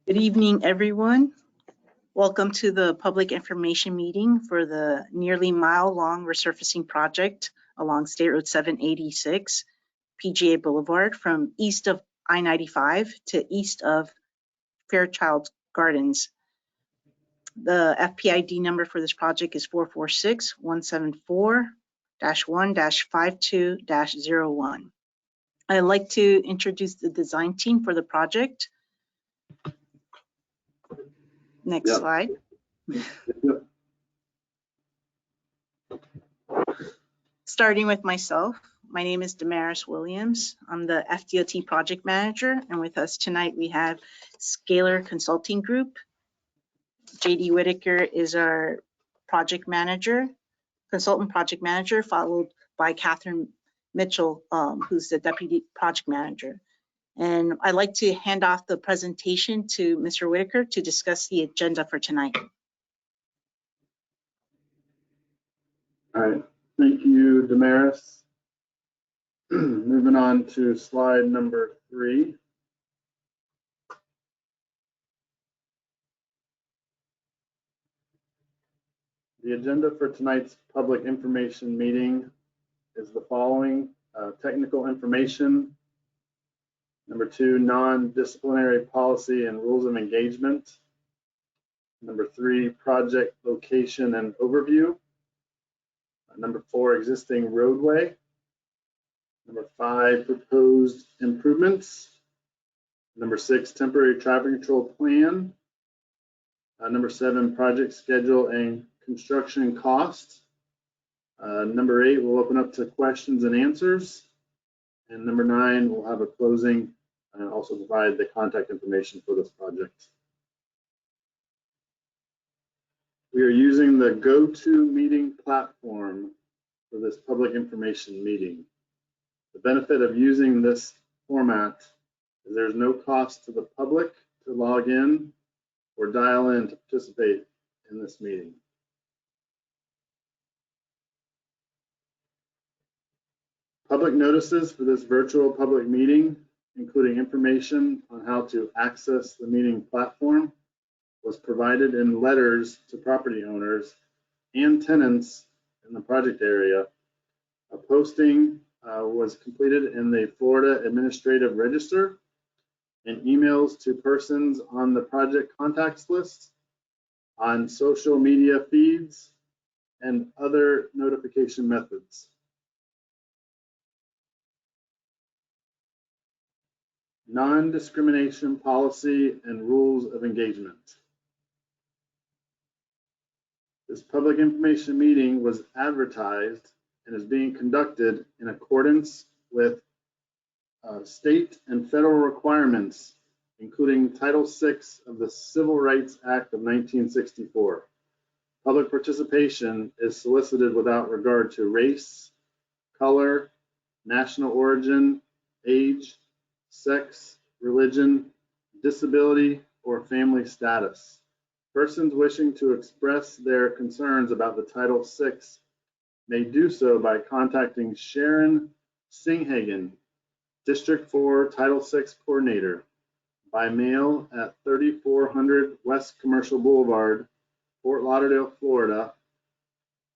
Good evening, everyone. Welcome to the public information meeting for the nearly mile-long resurfacing project along State Road 786, PGA Boulevard, from east of I-95 to east of Fairchild Gardens. The FPID number for this project is 446-174-1-52-01. I'd like to introduce the design team for the project. Next slide. Starting with myself, my name is Damaris Williams. I'm the FDOT project manager, and with us tonight we have Scalar Consulting Group. JD Whitaker is our project manager, consultant project manager, followed by Catherine Mitchell, who's the deputy project manager. And I'd like to hand off the presentation to Mr. Whitaker to discuss the agenda for tonight. All right, thank you, Damaris. Moving on to slide number 3. The agenda for tonight's public information meeting is the following: technical information. Number 2, non-disciplinary policy and rules of engagement. Number 3, project location and overview. Number 4, existing roadway. Number 5, proposed improvements. Number 6, temporary traffic control plan. Number 7, project schedule and construction costs. Number 8, we'll open up to questions and answers. And number 9, we'll have a closing and also provide the contact information for this project. We are using the GoToMeeting platform for this public information meeting. The benefit of using this format is there's no cost to the public to log in or dial in to participate in this meeting. Public notices for this virtual public meeting, including information on how to access the meeting platform, was provided in letters to property owners and tenants in the project area. A posting was completed in the Florida Administrative Register and emails to persons on the project contacts list, on social media feeds, and other notification methods. Non-discrimination policy and rules of engagement. This public information meeting was advertised and is being conducted in accordance with state and federal requirements, including Title VI of the Civil Rights Act of 1964. Public participation is solicited without regard to race, color, national origin, age, sex, religion, disability, or family status. Persons wishing to express their concerns about the Title VI may do so by contacting Sharon Singhagen, District 4 Title VI Coordinator, by mail at 3400 West Commercial Boulevard, Fort Lauderdale, Florida,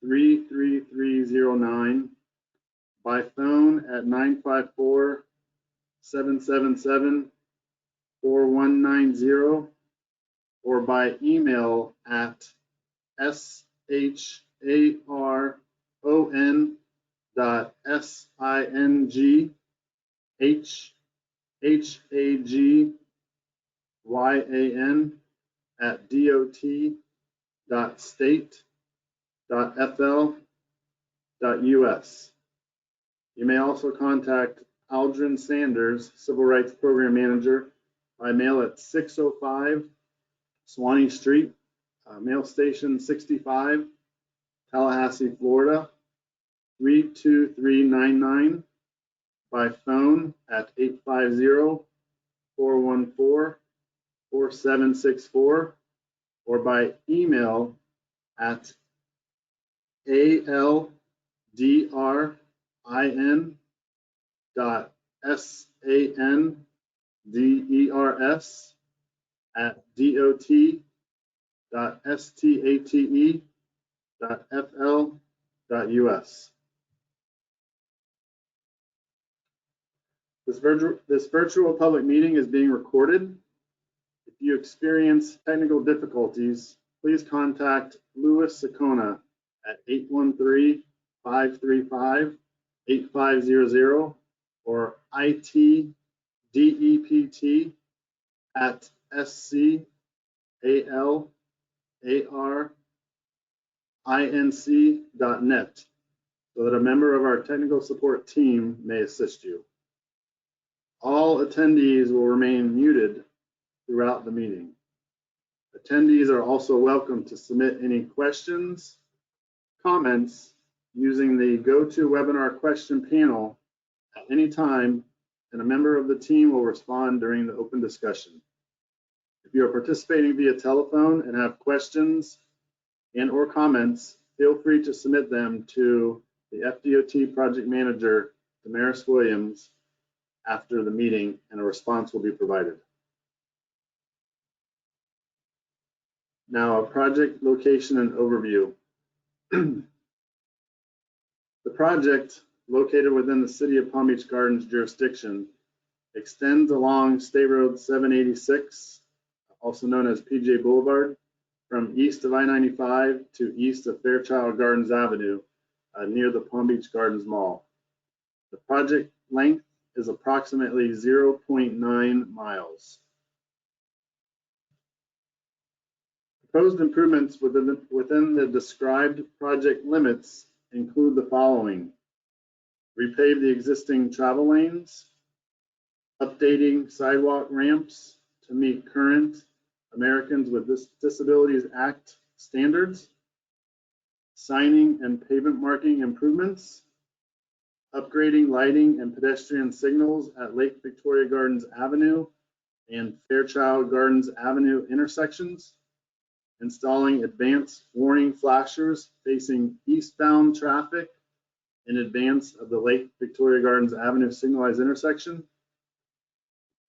33309, by phone at 954-777-4190, or by email at sharhagyan@dot.state.fl.us. You may also contact Aldrin Sanders, Civil Rights Program Manager, by mail at 605 Swanee Street, Mail Station 65, Tallahassee, Florida, 32399, by phone at 850-414-4764, or by email at aldrin.sanders at dot.state.fl.us. This virtual public meeting is being recorded. If you experience technical difficulties, please contact Louis Sakona at 813-535-8500 or itdeppt@scalarInc.net so that a member of our technical support team may assist you. All attendees will remain muted throughout the meeting. Attendees are also welcome to submit any questions, comments using the GoToWebinar question panel at any time, and a member of the team will respond during the open discussion. If you are participating via telephone and have questions and/or comments, feel free to submit them to the FDOT Project Manager, Damaris Williams, after the meeting, and a response will be provided. Now, a project location and overview. The project, located within the City of Palm Beach Gardens jurisdiction, extends along State Road 786, also known as PGA Boulevard, from east of I-95 to east of Fairchild Gardens Avenue, near the Palm Beach Gardens Mall. The project length is approximately 0.9 miles. Proposed improvements within the described project limits include the following: repave the existing travel lanes, updating sidewalk ramps to meet current Americans with Disabilities Act standards, signing and pavement marking improvements, upgrading lighting and pedestrian signals at Lake Victoria Gardens Avenue and Fairchild Gardens Avenue intersections, installing advanced warning flashers facing eastbound traffic in advance of the Lake Victoria Gardens Avenue signalized intersection,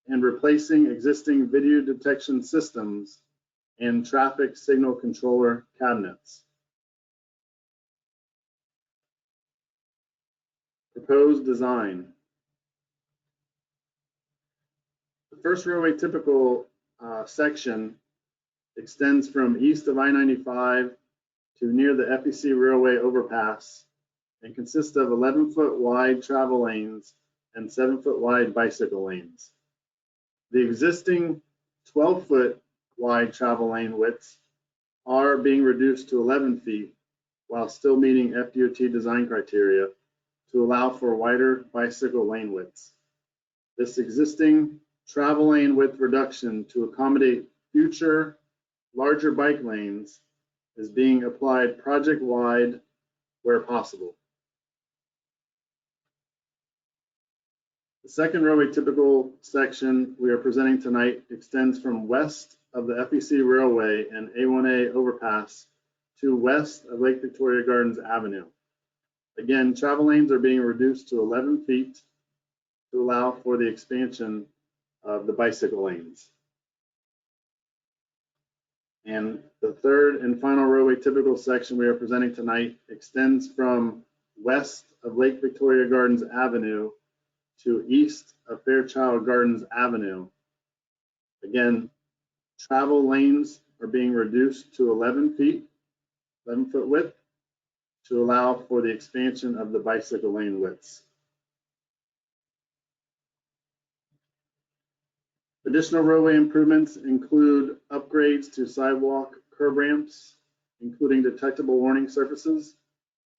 and replacing existing video detection systems and traffic signal controller cabinets. Proposed design. The first roadway typical section extends from east of I-95 to near the FEC Railway overpass and consists of 11-foot wide travel lanes and 7-foot wide bicycle lanes. The existing 12-foot wide travel lane widths are being reduced to 11 feet while still meeting FDOT design criteria to allow for wider bicycle lane widths. This existing travel lane width reduction to accommodate future larger bike lanes is being applied project-wide where possible. The second roadway typical section we are presenting tonight extends from west of the FEC Railway and A1A overpass to west of Lake Victoria Gardens Avenue. Again, travel lanes are being reduced to 11 feet to allow for the expansion of the bicycle lanes. And the third and final roadway typical section we are presenting tonight extends from west of Lake Victoria Gardens Avenue to east of Fairchild Gardens Avenue. Again, travel lanes are being reduced to 11 feet, 11-foot width, to allow for the expansion of the bicycle lane widths. Additional roadway improvements include upgrades to sidewalk curb ramps, including detectable warning surfaces,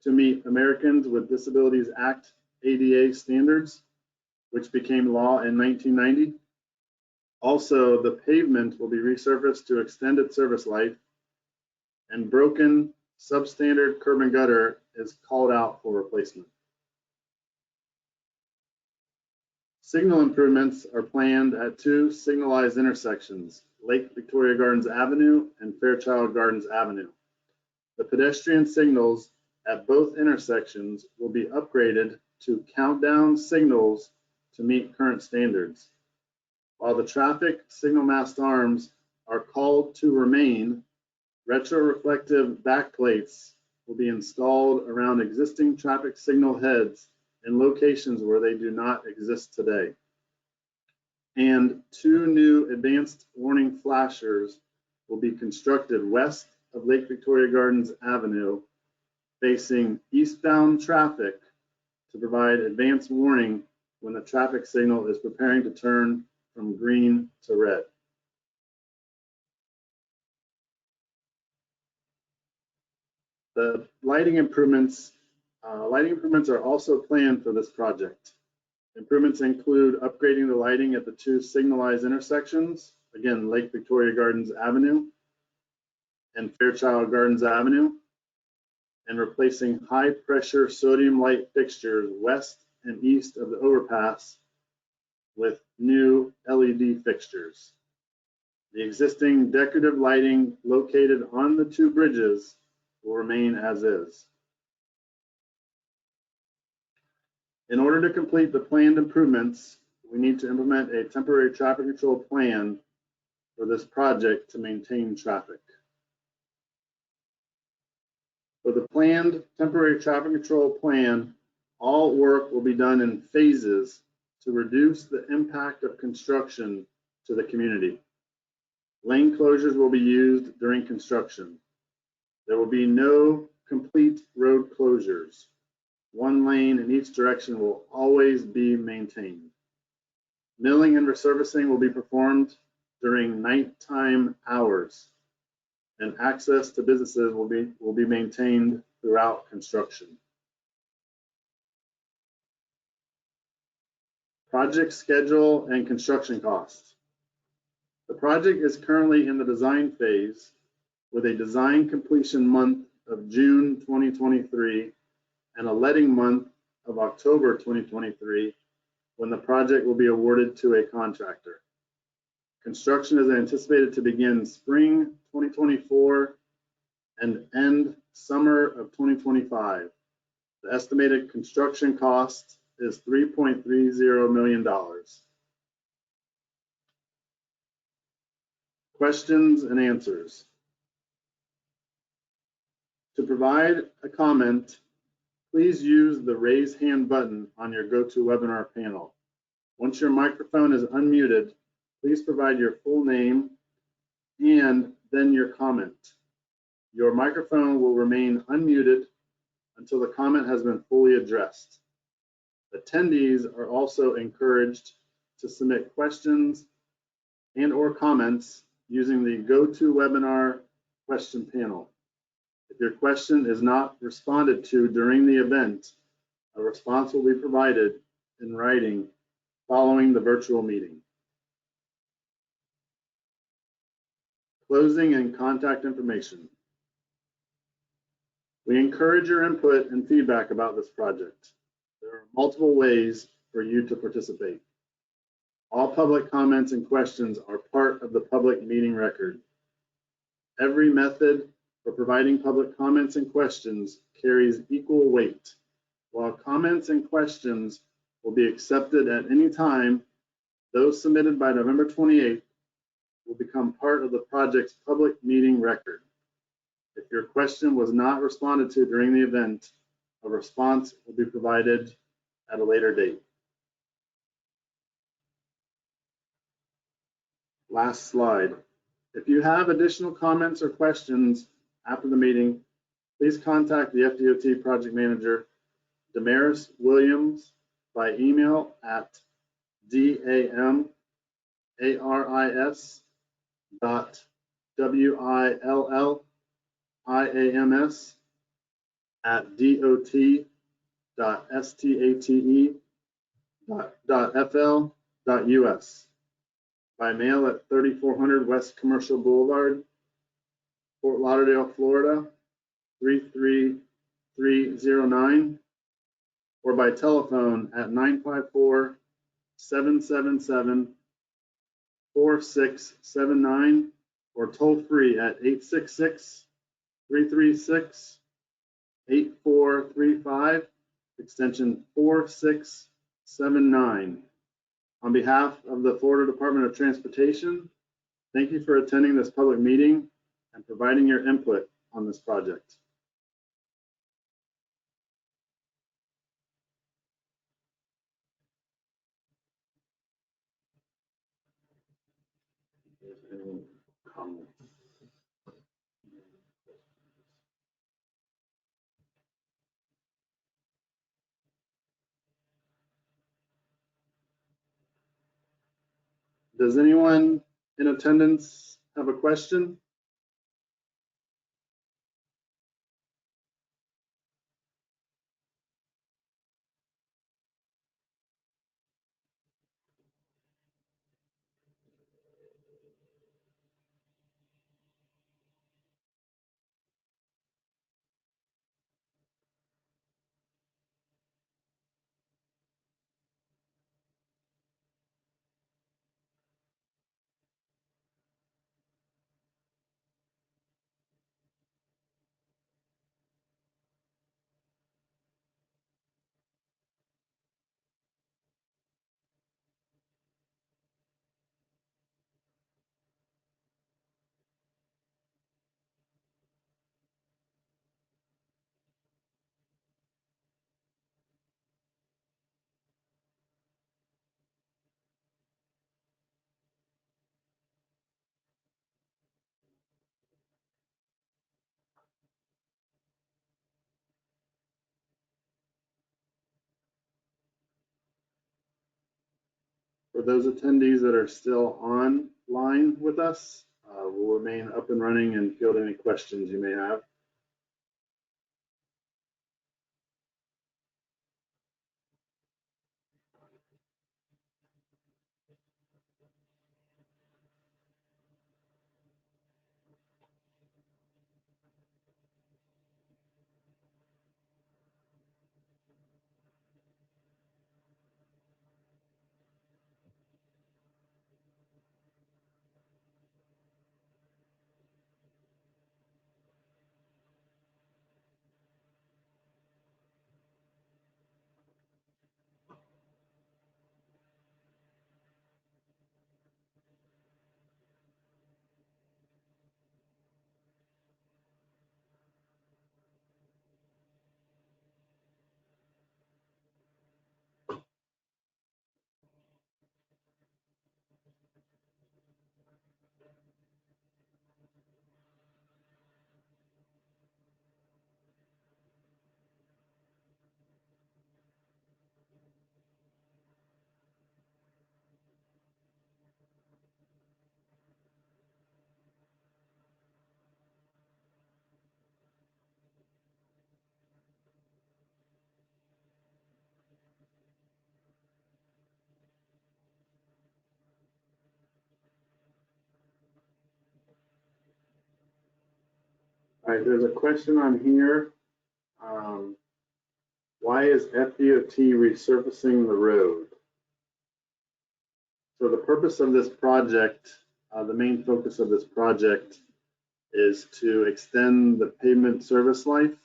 to meet Americans with Disabilities Act ADA standards, which became law in 1990. Also, the pavement will be resurfaced to extend its service life, and broken substandard curb and gutter is called out for replacement. Signal improvements are planned at two signalized intersections, Lake Victoria Gardens Avenue and Fairchild Gardens Avenue. The pedestrian signals at both intersections will be upgraded to countdown signals to meet current standards, while the traffic signal mast arms are called to remain, retroreflective backplates will be installed around existing traffic signal heads in locations where they do not exist today. And 2 new advanced warning flashers will be constructed west of Lake Victoria Gardens Avenue, facing eastbound traffic to provide advance warning when the traffic signal is preparing to turn from green to red. The lighting improvements are also planned for this project. Improvements include upgrading the lighting at the 2 signalized intersections, again, Lake Victoria Gardens Avenue and Fairchild Gardens Avenue, and replacing high-pressure sodium light fixtures west and east of the overpass with new LED fixtures. The existing decorative lighting located on the 2 bridges will remain as is. In order to complete the planned improvements, we need to implement a temporary traffic control plan for this project to maintain traffic. For the planned temporary traffic control plan, all work will be done in phases to reduce the impact of construction to the community. Lane closures will be used during construction. There will be no complete road closures. 1 lane in each direction will always be maintained. Milling and resurfacing will be performed during nighttime hours, and access to businesses will be maintained throughout construction. Project schedule and construction costs. The project is currently in the design phase with a design completion month of June 2023 and a letting month of October 2023 when the project will be awarded to a contractor. Construction is anticipated to begin spring 2024 and end summer of 2025. The estimated construction cost is $3.30 million. Questions and answers. To provide a comment, please use the raise hand button on your GoToWebinar panel. Once your microphone is unmuted, please provide your full name and then your comment. Your microphone will remain unmuted until the comment has been fully addressed. Attendees are also encouraged to submit questions and/or comments using the GoToWebinar question panel. If your question is not responded to during the event, a response will be provided in writing following the virtual meeting. Closing and contact information. We encourage your input and feedback about this project. There are multiple ways for you to participate. All public comments and questions are part of the public meeting record. Every method for providing public comments and questions carries equal weight. While comments and questions will be accepted at any time, those submitted by November 28th will become part of the project's public meeting record. If your question was not responded to during the event, a response will be provided at a later date. Last slide. If you have additional comments or questions after the meeting, please contact the FDOT project manager, Damaris Williams, by email at damaris.williams@dot.state.fl.us, by mail at 3400 West Commercial Boulevard, Fort Lauderdale, Florida 33309, or by telephone at 954-777-4679, or toll free at 866-336-8435, extension 4679. On behalf of the Florida Department of Transportation, Thank you for attending this public meeting and providing your input on this project. Any comments? Does anyone in attendance have a question? For those attendees that are still online with us, we'll remain up and running and field any questions you may have. All right, there's a question on here. Why is FDOT resurfacing the road? So the purpose of this project, the main focus of this project is to extend the pavement service life.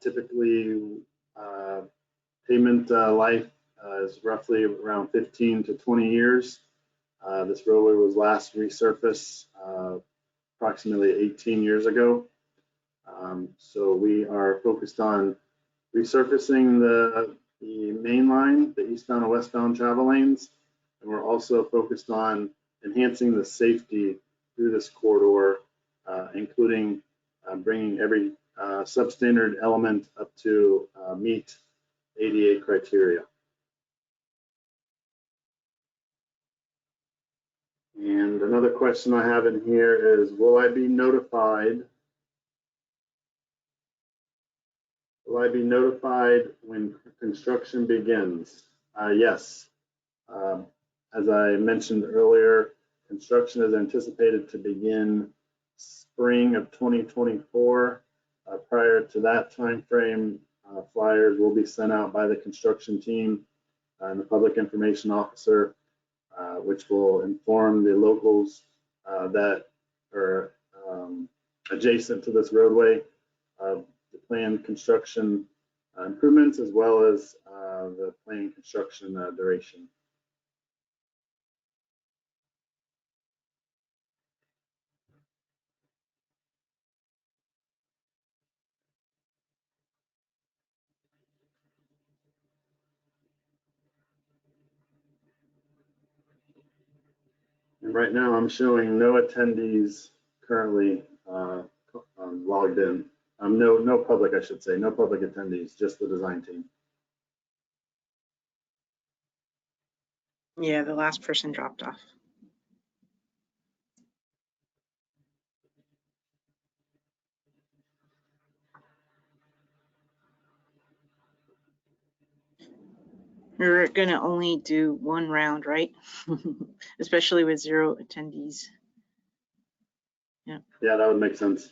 Typically, pavement life is roughly around 15 to 20 years. This roadway was last resurfaced approximately 18 years ago. So we are focused on resurfacing the main line, the eastbound and westbound travel lanes, and we're also focused on enhancing the safety through this corridor, including bringing every substandard element up to meet ADA criteria. And another question I have in here is, will I be notified? Will I be notified when construction begins? Yes. As I mentioned earlier, construction is anticipated to begin spring of 2024. Prior to that time frame, flyers will be sent out by the construction team and the public information officer, which will inform the locals that are adjacent to this roadway of the planned construction improvements, as well as the planned construction duration. Right now, I'm showing no attendees currently logged in. No public, I should say, no public attendees, just the design team. Yeah, the last person dropped off. We're gonna only do one round, right? Especially with 0 attendees. Yeah, that would make sense.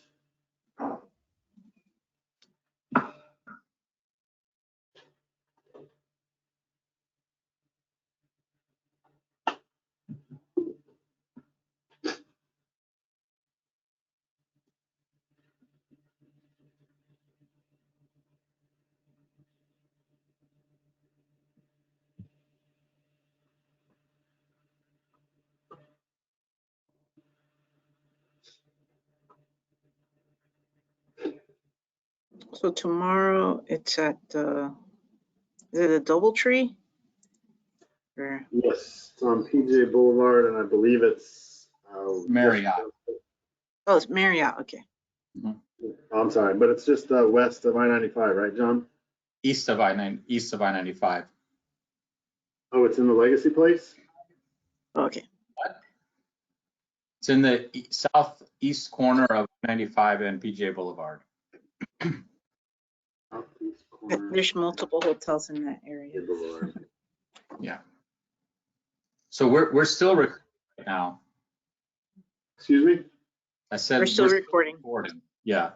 So tomorrow it's at is it a DoubleTree? Or Yes, it's on PGA Boulevard, and I believe it's Marriott. oh, it's Marriott. Okay. I'm sorry, but it's just west of I-95, right, John? East of I-95. Oh, it's in the Legacy Place? Okay. It's in the southeast corner of 95 and PGA Boulevard. Southeast corner. There's multiple hotels in that area. PGA Boulevard. Yeah. So we're still recording right now. Excuse me? I said We're still recording. Yeah.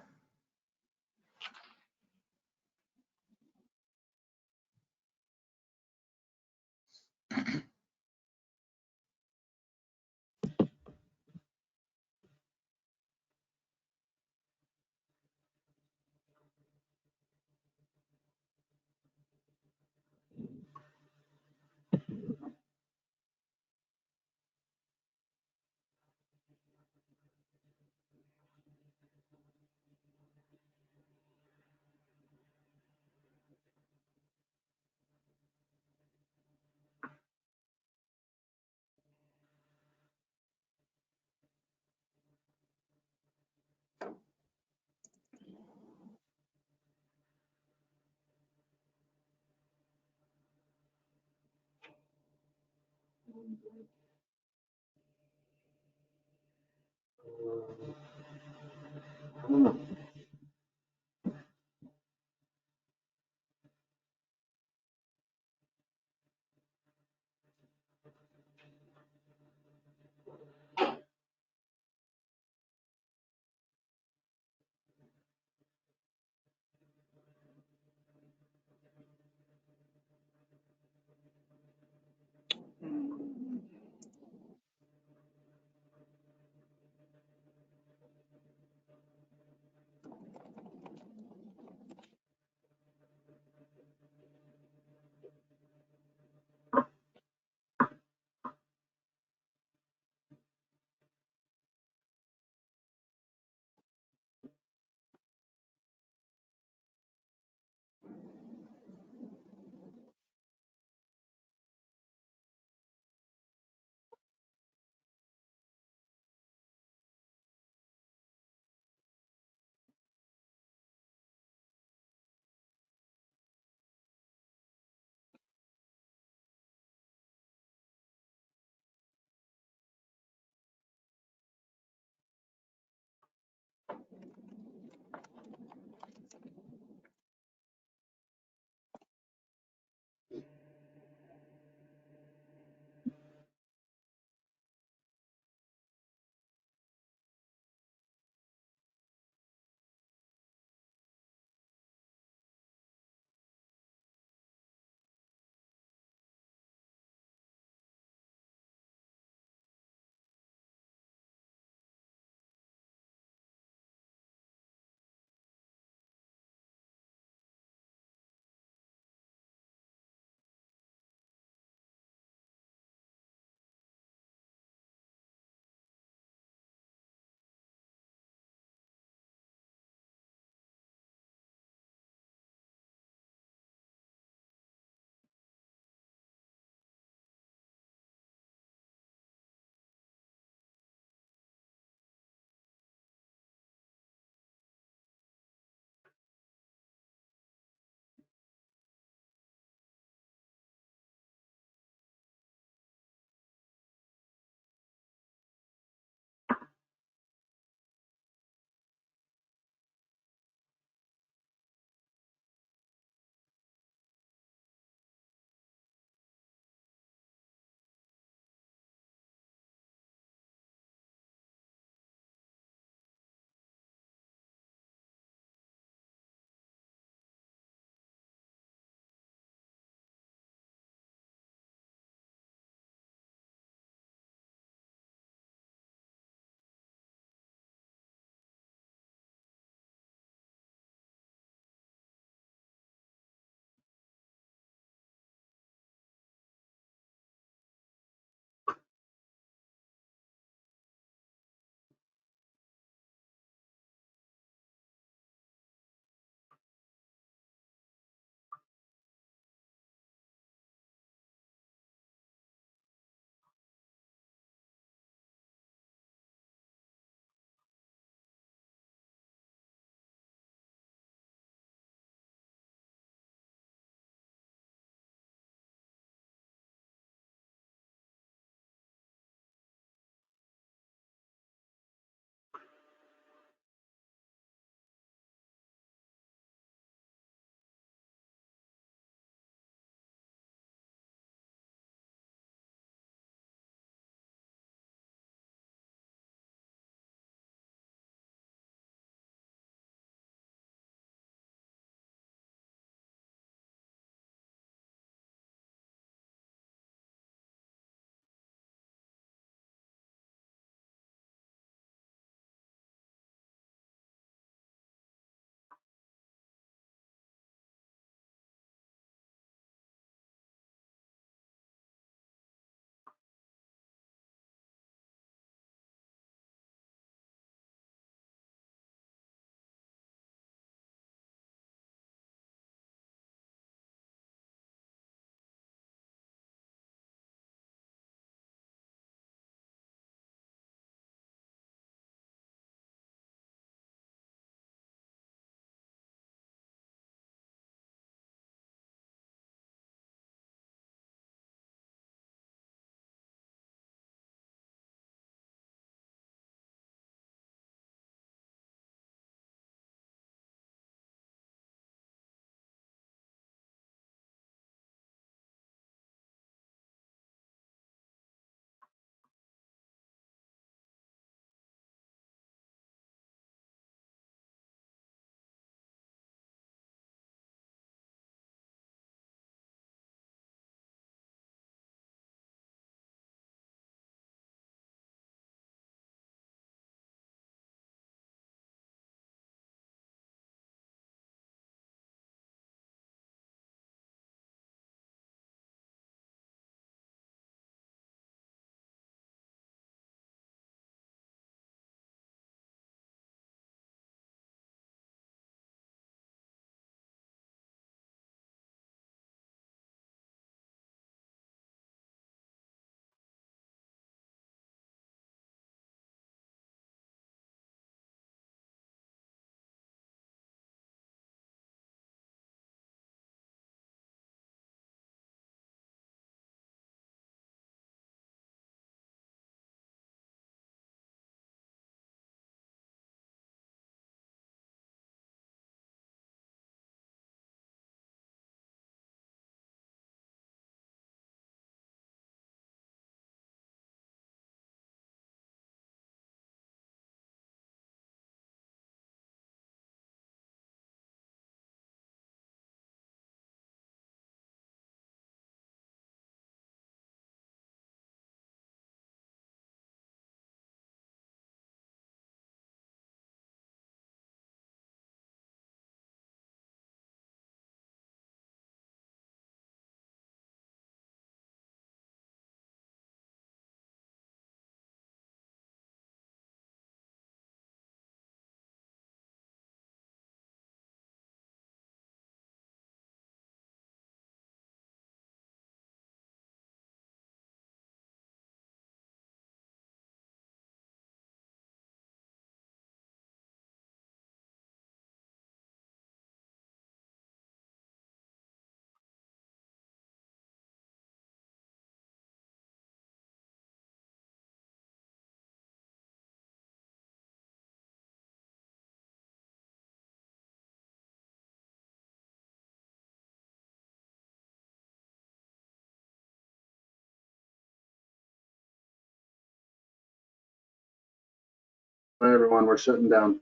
everyone. We're shutting down.